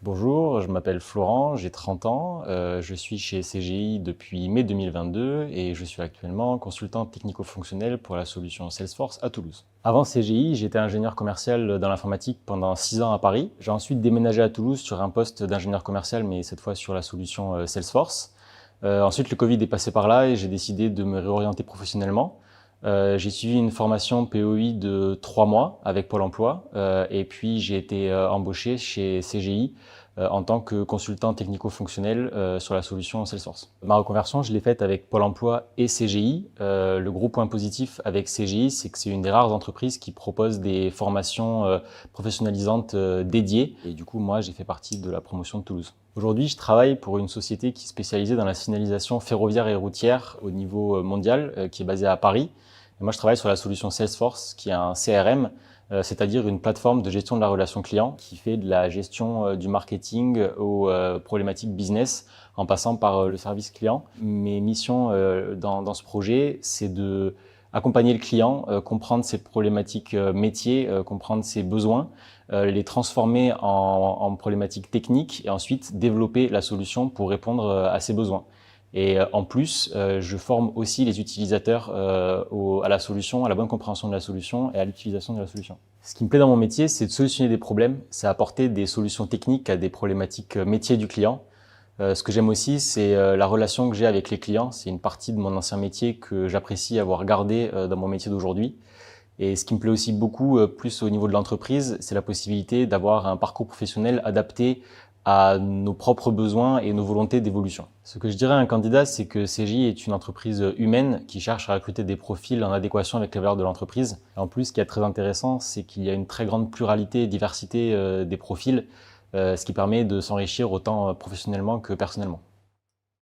Bonjour, je m'appelle Florent, j'ai 30 ans, je suis chez CGI depuis mai 2022 et je suis actuellement consultant technico-fonctionnel pour la solution Salesforce à Toulouse. Avant CGI, j'étais ingénieur commercial dans l'informatique pendant 6 ans à Paris. J'ai ensuite déménagé à Toulouse sur un poste d'ingénieur commercial, mais cette fois sur la solution Salesforce. Ensuite, le Covid est passé par là et j'ai décidé de me réorienter professionnellement. J'ai suivi une formation POI de 3 mois avec Pôle emploi et puis j'ai été embauché chez CGI en tant que consultant technico-fonctionnel sur la solution Salesforce. Ma reconversion, je l'ai faite avec Pôle emploi et CGI. Le gros point positif avec CGI, c'est que c'est une des rares entreprises qui propose des formations professionnalisantes dédiées. Et du coup, moi, j'ai fait partie de la promotion de Toulouse. Aujourd'hui, je travaille pour une société qui est spécialisée dans la signalisation ferroviaire et routière au niveau mondial, qui est basée à Paris. Et moi, je travaille sur la solution Salesforce, qui est un CRM, c'est-à-dire une plateforme de gestion de la relation client qui fait de la gestion du marketing aux problématiques business en passant par le service client. Mes missions dans ce projet, c'est de accompagner le client, comprendre ses problématiques métiers, comprendre ses besoins, les transformer en problématiques techniques et ensuite développer la solution pour répondre à ses besoins. Et en plus, je forme aussi les utilisateurs à la solution, à la bonne compréhension de la solution et à l'utilisation de la solution. Ce qui me plaît dans mon métier, c'est de solutionner des problèmes, c'est apporter des solutions techniques à des problématiques métiers du client. Ce que j'aime aussi, c'est la relation que j'ai avec les clients. C'est une partie de mon ancien métier que j'apprécie avoir gardé dans mon métier d'aujourd'hui. Et ce qui me plaît aussi beaucoup, plus au niveau de l'entreprise, c'est la possibilité d'avoir un parcours professionnel adapté à nos propres besoins et nos volontés d'évolution. Ce que je dirais à un candidat, c'est que CGI est une entreprise humaine qui cherche à recruter des profils en adéquation avec les valeurs de l'entreprise. En plus, ce qui est très intéressant, c'est qu'il y a une très grande pluralité et diversité des profils, ce qui permet de s'enrichir autant professionnellement que personnellement.